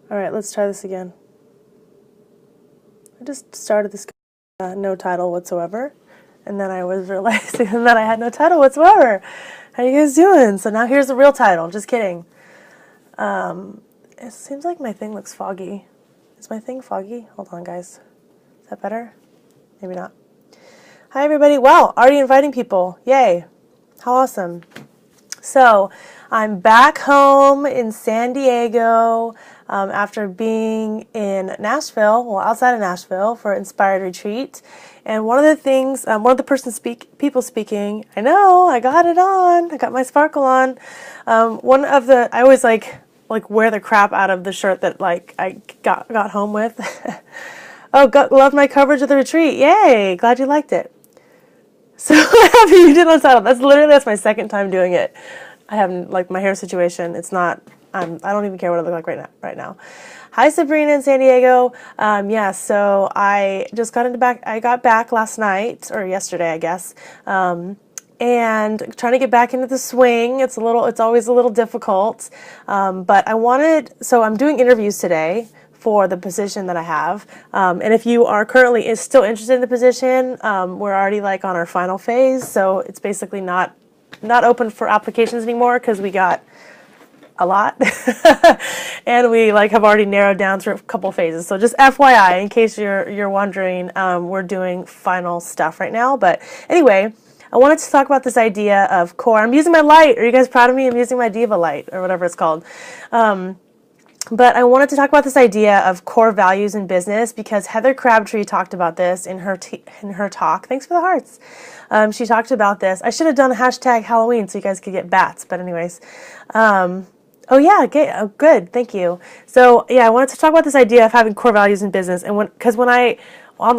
All right, let's try this again. I just started this no title whatsoever, and then I was realizing that I had no title whatsoever. How you guys doing? So now here's the real title. Just kidding. It seems like my thing looks foggy. Is my thing foggy? Hold on, guys. Is that better? Maybe not. Hi, everybody. Wow, already inviting people. Yay. How awesome. So I'm back home in San Diego after being in Nashville, well, outside of Nashville for Inspired Retreat. And one of the things, one of the people speaking, I know, I got it on. I got my sparkle on. I always like wear the crap out of the shirt that I got home with. Oh, love my coverage of the retreat. Yay. Glad you liked it. So happy you did on title. That's my second time doing it. I haven't, my hair situation. It's not, I don't even care what I look like right now. Hi, Sabrina in San Diego. So I just I got back last night, or yesterday, I guess. And trying to get back into the swing. It's always a little difficult. But I'm doing interviews today for the position that I have. And if you are currently still interested in the position, we're already on our final phase. So it's basically not open for applications anymore because we got a lot. And we have already narrowed down to a couple phases. So just FYI, in case you're wondering, we're doing final stuff right now. But anyway, I wanted to talk about this idea of core. I'm using my light. Are you guys proud of me? I'm using my Diva light or whatever it's called. But I wanted to talk about this idea of core values in business because Heather Crabtree talked about this in her talk. Thanks for the hearts. She talked about this. I should have done a hashtag Halloween so you guys could get bats. But anyways, good. Thank you. So yeah, I wanted to talk about this idea of having core values in business, and when I on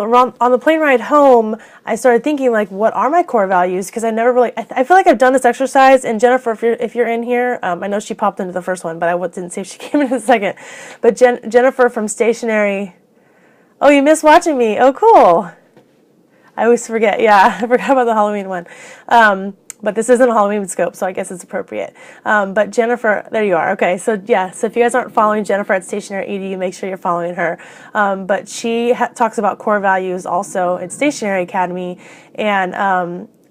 the plane ride home, I started thinking what are my core values? Because I never really, I feel like I've done this exercise. And Jennifer, if you're in here, I know she popped into the first one, but I didn't see if she came in the second. But Jennifer from Stationary, oh, you missed watching me. Oh, cool. I always forget. Yeah, I forgot about the Halloween one. But this isn't a Halloween scope, so I guess it's appropriate. But Jennifer, there you are. Okay, so yeah, so if you guys aren't following Jennifer at Stationary EDU, make sure you're following her. But she talks about core values also at Stationary Academy, and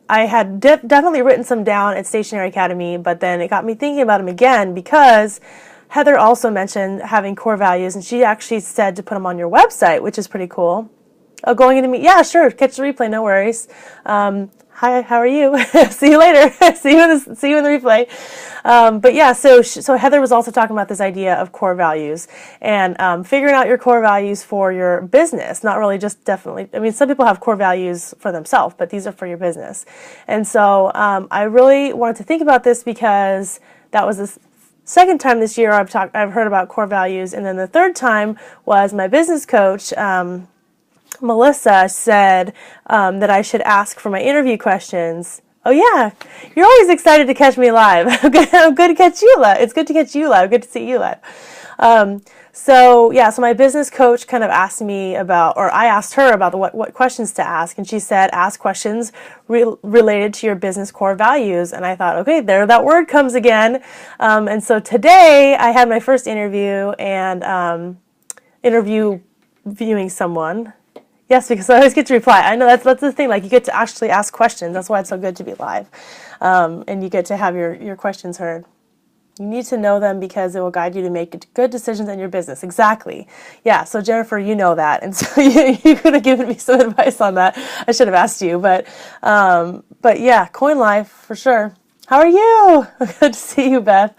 I had definitely written some down at Stationary Academy, but then it got me thinking about them again because Heather also mentioned having core values, and she actually said to put them on your website, which is pretty cool. Oh, going into me? Yeah, sure. Catch the replay. No worries. Hi, how are you? See you later. see you in the replay. But yeah, so Heather was also talking about this idea of core values and figuring out your core values for your business. Not really just definitely. I mean, some people have core values for themselves, but these are for your business. And so I really wanted to think about this because that was the second time this year I've heard about core values, and then the third time was my business coach. Melissa said that I should ask for my interview questions. Oh yeah, you're always excited to catch me live. I'm good to catch you live. It's good to catch you live. Good to see you live. So my business coach kind of asked me about, or I asked her about what questions to ask, and she said ask questions related to your business core values. And I thought, okay, there that word comes again. And so today I had my first interview and interviewing someone. Yes, because I always get to reply. I know that's the thing. You get to actually ask questions. That's why it's so good to be live, and you get to have your questions heard. You need to know them because it will guide you to make good decisions in your business. Exactly. Yeah. So Jennifer, you know that, and so you could have given me some advice on that. I should have asked you, but yeah, Coin Life for sure. How are you? Good to see you, Beth.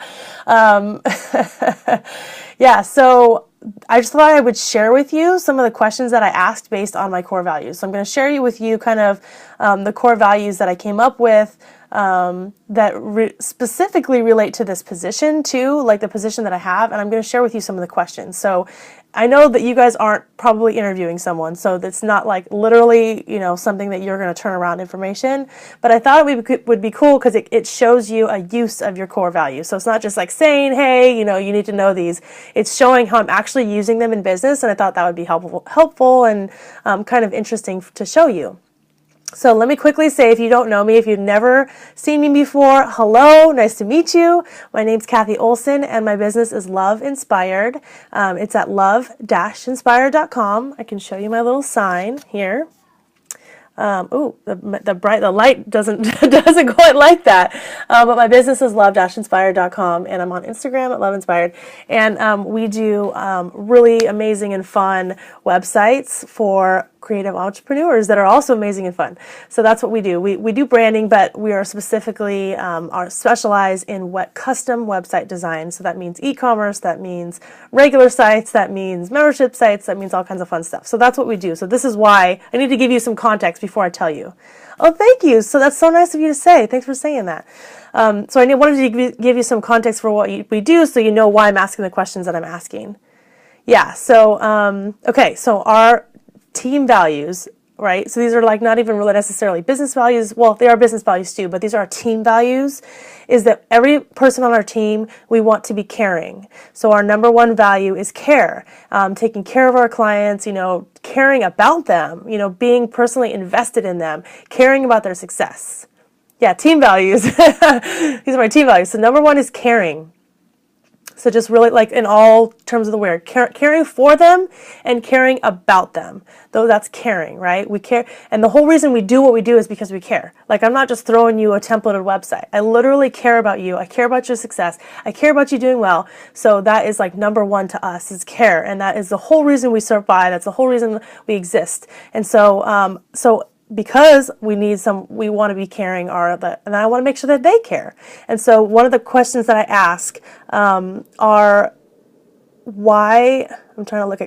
Yeah. So I just thought I would share with you some of the questions that I asked based on my core values. So I'm going to share with you kind of the core values that I came up with that specifically relate to this position too, like the position that I have, and I'm going to share with you some of the questions. So I know that you guys aren't probably interviewing someone, so that's not literally, something that you're going to turn around information, but I thought it would be cool because it shows you a use of your core values. So it's not just saying, hey, you need to know these. It's showing how I'm actually using them in business, and I thought that would be helpful and kind of interesting to show you. So let me quickly say, if you don't know me, if you've never seen me before, hello, nice to meet you. My name's Kathy Olson, and my business is Love Inspired. It's at love-inspired.com. I can show you my little sign here. The light doesn't doesn't quite like that. But my business is love-inspired.com, and I'm on Instagram at loveinspired. And we do really amazing and fun websites for creative entrepreneurs that are also amazing and fun. So that's what we do. We do branding, but we are specifically are specialized in custom website design. So that means e-commerce, that means regular sites, that means membership sites, that means all kinds of fun stuff. So that's what we do. So this is why I need to give you some context before I tell you. Oh, thank you. So that's so nice of you to say. Thanks for saying that. So I wanted to give you some context for what we do, so you know why I'm asking the questions that I'm asking. Yeah. So okay. So our team values, right? So these are like not even really necessarily business values. Well, they are business values too, but these are our team values, is that every person on our team, we want to be caring. So our number one value is care, taking care of our clients, caring about them, being personally invested in them, caring about their success. Yeah, team values. These are my team values. So number one is caring. So just really like in all terms of the word, caring for them and caring about them. Though that's caring, right? We care. And the whole reason we do what we do is because we care. Like, I'm not just throwing you a templated website. I literally care about you. I care about your success. I care about you doing well. So that is like number one to us, is care. And that is the whole reason we survive. That's the whole reason we exist. And so, because we want to be caring, and I want to make sure that they care. And so one of the questions that I ask are, why? I'm trying to look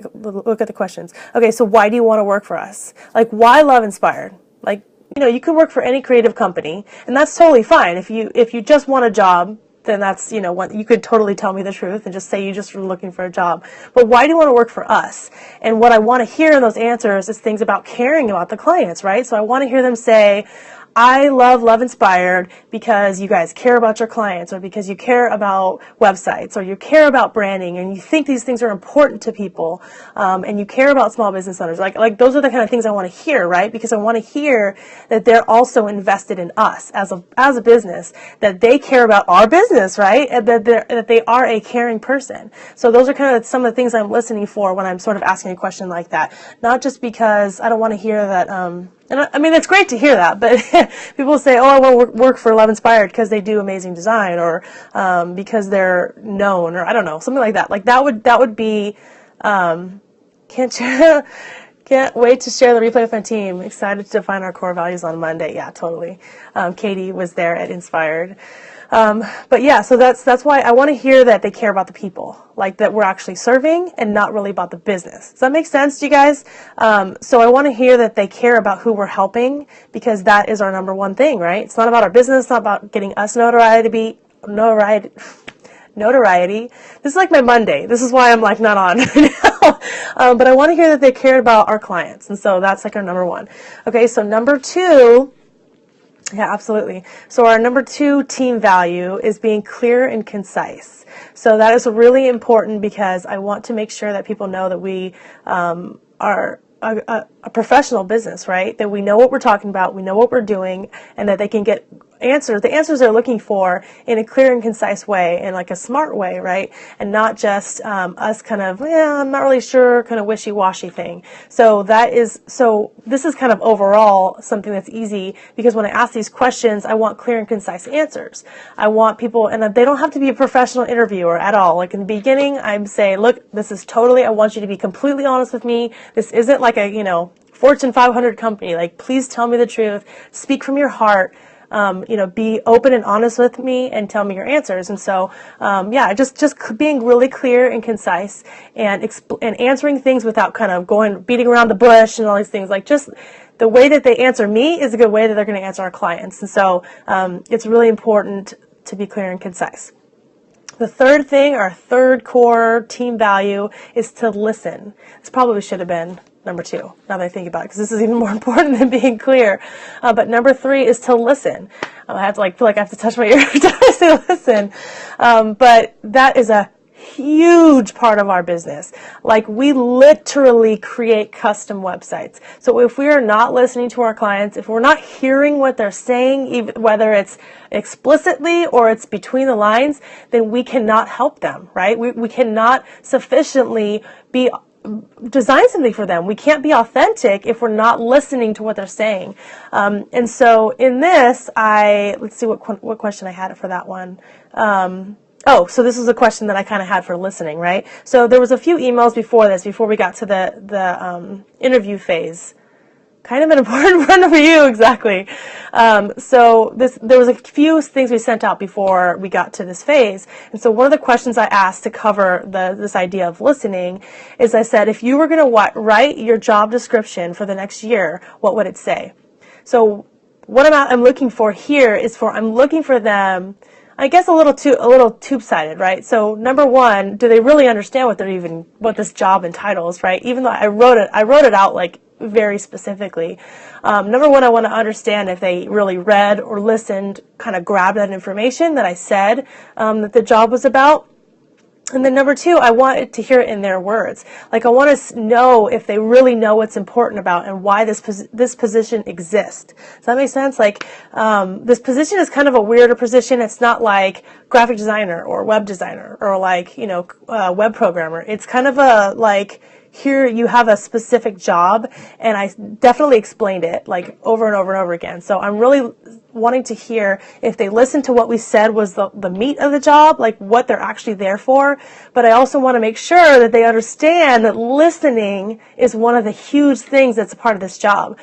at the questions. Okay, so why do you want to work for us? Like, why Love Inspired? Like, you could work for any creative company, and that's totally fine. If you just want a job, then that's, what you could totally tell me the truth and just say you just were looking for a job. But why do you want to work for us? And what I want to hear in those answers is things about caring about the clients, right? So I want to hear them say, I love Inspired because you guys care about your clients, or because you care about websites, or you care about branding, and you think these things are important to people, and you care about small business owners. Like those are the kind of things I want to hear, right? Because I want to hear that they're also invested in us as a business, that they care about our business, right? And that they are a caring person. So those are kind of some of the things I'm listening for when I'm sort of asking a question like that. Not just because I don't want to hear that, and I mean, it's great to hear that, but people say, oh, I want to work for Love Inspired because they do amazing design, or because they're known, or I don't know, something like that. Like that would be, can't wait to share the replay with my team. Excited to define our core values on Monday. Yeah, totally. Katie was there at Inspired. But yeah, so that's why I want to hear that they care about the people, like that we're actually serving, and not really about the business. Does that make sense to you guys? So I want to hear that they care about who we're helping, because that is our number one thing, right? It's not about our business. It's not about getting us notoriety. This is like my Monday. This is why I'm like not on now. But I want to hear that they care about our clients. And so that's like our number one. Okay. So number two. Yeah, absolutely. So our number two team value is being clear and concise. So that is really important, because I want to make sure that people know that we are a professional business, right? That we know what we're talking about, we know what we're doing, and that they can get the answers they're looking for in a clear and concise way, in like a smart way, right? And not just us kind of, I'm not really sure, kind of wishy-washy thing. So this is kind of overall something that's easy, because when I ask these questions, I want clear and concise answers. I want people, and they don't have to be a professional interviewer at all. Like in the beginning, I'm saying, look, this is totally, I want you to be completely honest with me. This isn't like a, Fortune 500 company. Like, please tell me the truth. Speak from your heart. Be open and honest with me and tell me your answers. And so, just being really clear and concise, and answering things without kind of beating around the bush and all these things. Like, just the way that they answer me is a good way that they're going to answer our clients. And so, it's really important to be clear and concise. The third thing, our third core team value, is to listen. This probably should have been number two, now that I think about it, because this is even more important than being clear. But number three is to listen. I have to feel like I have to touch my ear to say listen. But that is a huge part of our business. Like, we literally create custom websites. So if we are not listening to our clients, if we're not hearing what they're saying, even whether it's explicitly or it's between the lines, then we cannot help them, right? We cannot sufficiently design something for them. We can't be authentic if we're not listening to what they're saying. And so in this, let's see what question I had for that one. So this was a question that I kind of had for listening, right? So there was a few emails before we got to the interview phase. Kind of an important one for you, exactly. So there was a few things we sent out before we got to this phase. And so one of the questions I asked to cover this idea of listening is, I said, if you were going to write your job description for the next year, what would it say? So what I'm looking for here is I'm looking for them, I guess, a little tube-sided, right? So number one, do they really understand what this job entitles, right? Even though I wrote it out like very specifically. Number one, I want to understand if they really read or listened, kind of grabbed that information that I said that the job was about. And then number two, I wanted to hear it in their words. Like, I want to know if they really know what's important about and why this position exists. Does that make sense? Like, this position is kind of a weirder position. It's not like graphic designer or web designer or like, web programmer. It's kind of here you have a specific job, and I definitely explained it like over and over and over again. So I'm really wanting to hear if they listened to what we said was the meat of the job, like what they're actually there for. But I also want to make sure that they understand that listening is one of the huge things that's a part of this job.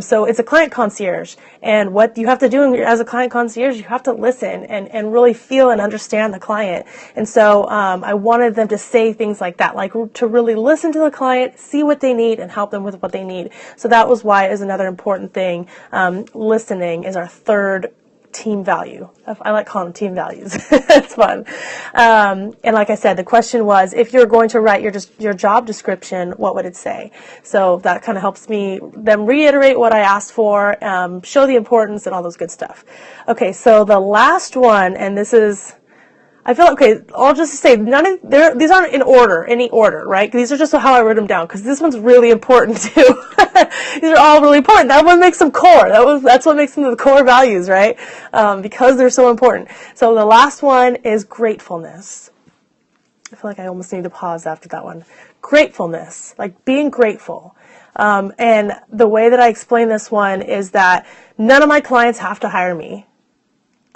So it's a client concierge, and what you have to do as a client concierge, you have to listen and really feel and understand the client. And so I wanted them to say things like that, like to really listen to the client, see what they need, and help them with what they need. So that was why it is another important thing. Listening is our third team value. I like calling them team values. It's fun. And like I said, the question was, if you're going to write your job description, what would it say? So that kind of helps them reiterate what I asked for, show the importance, and all those good stuff. Okay, so the last one, and this is, I feel okay. I'll just say these aren't in any order, right? These are just how I wrote them down, because this one's really important too. These are all really important. That one makes them core. That's what makes them the core values, right? Because they're so important. So the last one is gratefulness. I feel like I almost need to pause after that one. Gratefulness, like being grateful. And the way that I explain this one is that none of my clients have to hire me.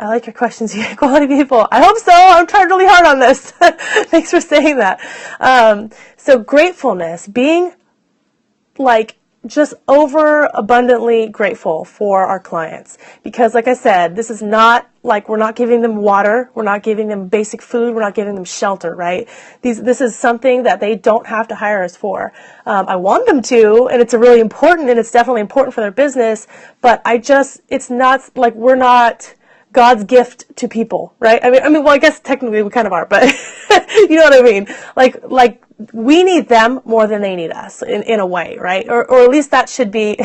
I like your questions, you quality people. I hope so. I'm trying really hard on this. Thanks for saying that. So gratefulness, being like just over abundantly grateful for our clients. Because like I said, this is not like we're not giving them water. We're not giving them basic food. We're not giving them shelter, right? This is something that they don't have to hire us for. I want them to, and it's really important, and it's definitely important for their business, but it's not like we're not God's gift to people, right? I mean, well, I guess technically we kind of are, but you know what I mean? Like we need them more than they need us in a way, right? Or at least that should be,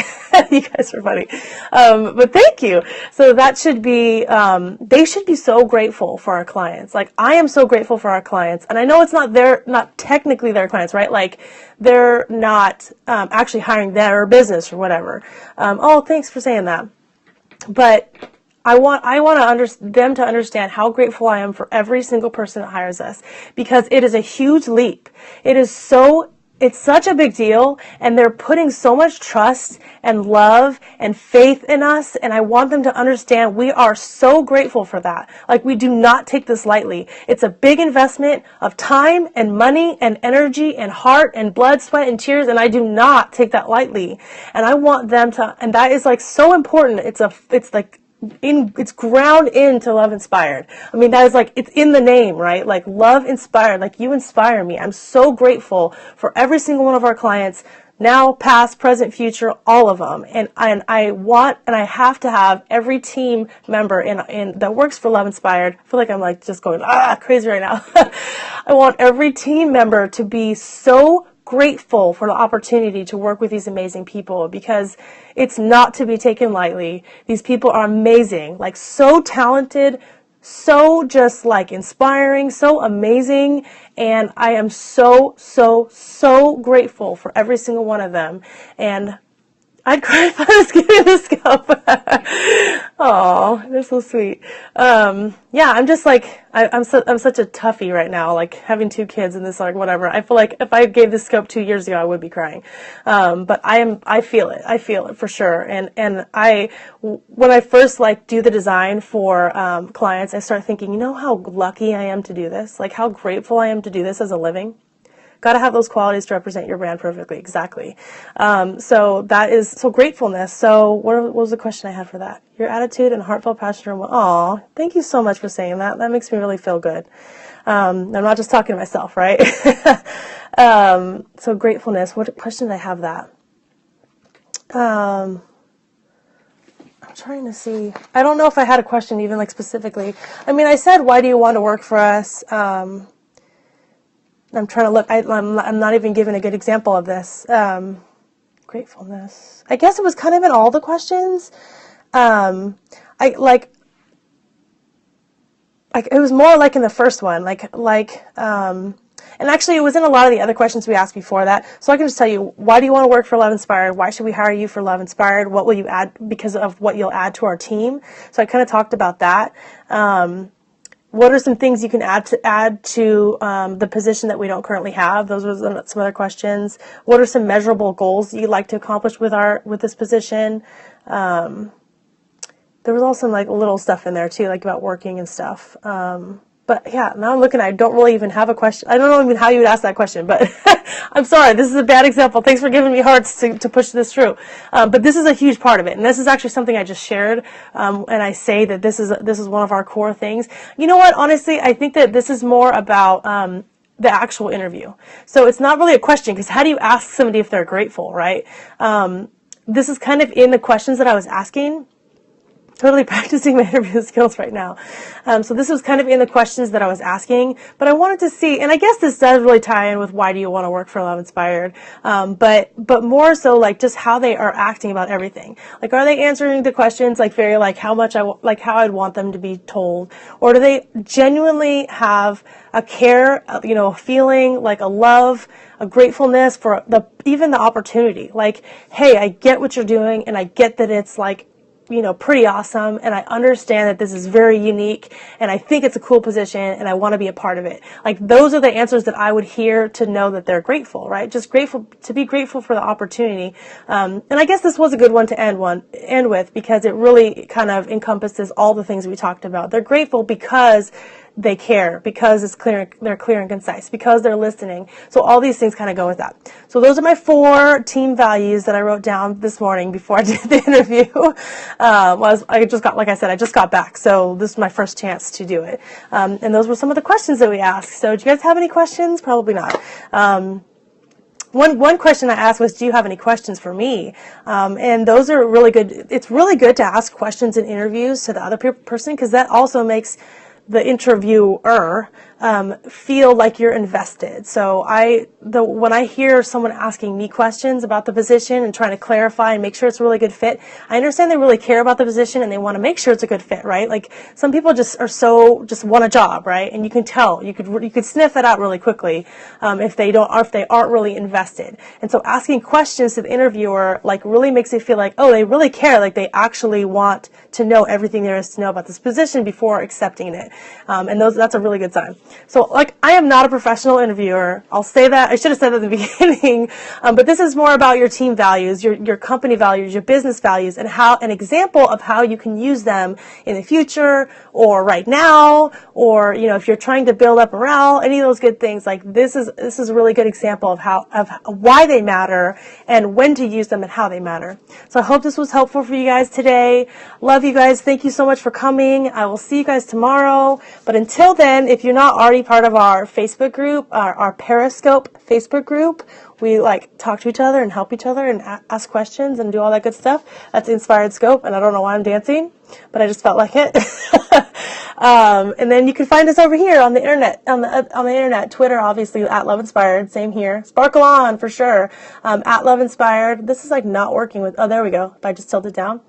you guys are funny. But thank you. So that should be, they should be so grateful for our clients. Like, I am so grateful for our clients. And I know it's not technically their clients, right? Like, they're not, actually hiring their business or whatever. Thanks for saying that. But I want them to understand how grateful I am for every single person that hires us, because it is a huge leap. It's such a big deal, and they're putting so much trust and love and faith in us, and I want them to understand we are so grateful for that. Like, we do not take this lightly. It's a big investment of time and money and energy and heart and blood, sweat, and tears, and I do not take that lightly. And I want them to, and that is like so important. It's ground into Love Inspired. I mean, that is like, it's in the name, right? Like, Love Inspired, like, you inspire me. I'm so grateful for every single one of our clients, now, past, present, future, all of them. And I have to have every team member that works for Love Inspired. I feel like I'm like just going, crazy right now. I want every team member to be so grateful for the opportunity to work with these amazing people, because it's not to be taken lightly. These people are amazing, like so talented, so just like inspiring, so amazing. And I am so, so, so grateful for every single one of them. And I'd cry if I was giving this scope. Oh, they're so sweet. Yeah, I'm just like, I'm such a toughie right now, like having 2 kids and this, like, whatever. I feel like if I gave this scope 2 years ago, I would be crying. But I feel it for sure. And when I first like do the design for, clients, I start thinking, you know how lucky I am to do this? Like how grateful I am to do this as a living? Got to have those qualities to represent your brand perfectly. Exactly. So that is, so gratefulness. So what was the question I had for that? Your attitude and heartfelt passion. Aw, thank you so much for saying that. That makes me really feel good. I'm not just talking to myself, right? So gratefulness. What question did I have that? I'm trying to see. I don't know if I had a question even like specifically. I mean, I said, why do you want to work for us? I'm trying to look. I'm not even giving a good example of this. Gratefulness. I guess it was kind of in all the questions. It was more like in the first one. And actually, it was in a lot of the other questions we asked before that. So I can just tell you, why do you want to work for Love Inspired? Why should we hire you for Love Inspired? What will you add because of what you'll add to our team? So I kind of talked about that. What are some things you can add to the position that we don't currently have? Those were some other questions. What are some measurable goals you'd like to accomplish with this position? There was also some like little stuff in there too, like about working and stuff. But yeah, now I'm looking, I don't really even have a question. I don't know even how you would ask that question, but I'm sorry, this is a bad example. Thanks for giving me hearts to push this through. But this is a huge part of it. And this is actually something I just shared. And I say that this is one of our core things. You know what? Honestly, I think that this is more about, the actual interview. So it's not really a question, because how do you ask somebody if they're grateful, right? This is kind of in the questions that I was asking. Totally practicing my interview skills right now. So this was kind of in the questions that I was asking, but I wanted to see, and I guess this does really tie in with why do you want to work for Love Inspired, but more so like just how they are acting about everything. Like, are they answering the questions like very like how I'd want them to be told, or do they genuinely have a care, a feeling, like a love, a gratefulness for even the opportunity? Like, hey, I get what you're doing, and I get that it's like, pretty awesome, and I understand that this is very unique, and I think it's a cool position, and I want to be a part of it. Like, those are the answers that I would hear to know that they're grateful, right? Just grateful, to be grateful for the opportunity. And I guess this was a good one to end with, because it really kind of encompasses all the things we talked about. They're grateful because they care, because it's clear, they're clear and concise, because they're listening. So all these things kind of go with that. So those are my 4 team values that I wrote down this morning before I did the interview. I just got back, so this is my first chance to do it. And those were some of the questions that we asked. So do you guys have any questions? Probably not. One question I asked was, do you have any questions for me? And those are really good. It's really good to ask questions in interviews to the other person, because that also makes the interviewer feel like you're invested. So when I hear someone asking me questions about the position and trying to clarify and make sure it's a really good fit, I understand they really care about the position and they want to make sure it's a good fit, right? Like, some people just want a job, right? And you can tell, you could sniff that out really quickly if they aren't really invested. And so asking questions to the interviewer like really makes it feel like, oh, they really care, like they actually want to know everything there is to know about this position before accepting it. And that's a really good sign. So, like, I am not a professional interviewer. I'll say that. I should have said that at the beginning. But this is more about your team values, your company values, your business values, and an example of how you can use them in the future or right now, or, if you're trying to build up morale, any of those good things. Like, this is a really good example of why they matter and when to use them and how they matter. So I hope this was helpful for you guys today. Love you guys. Thank you so much for coming. I will see you guys tomorrow. But until then, if you're not already part of our Facebook group, our Periscope Facebook group, we talk to each other and help each other and ask questions and do all that good stuff. That's Inspired Scope, and I don't know why I'm dancing, but I just felt like it. And then you can find us over here on the internet, on the internet, Twitter, obviously, at Love Inspired. Same here. Sparkle on for sure. At Love Inspired. This is like not working with, oh, there we go. If I just tilt it down.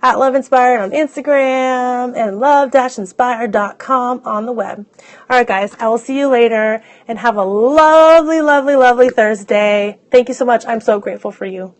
At Love Inspired on Instagram and love-inspired.com on the web. All right, guys, I will see you later and have a lovely, lovely, lovely Thursday. Thank you so much. I'm so grateful for you.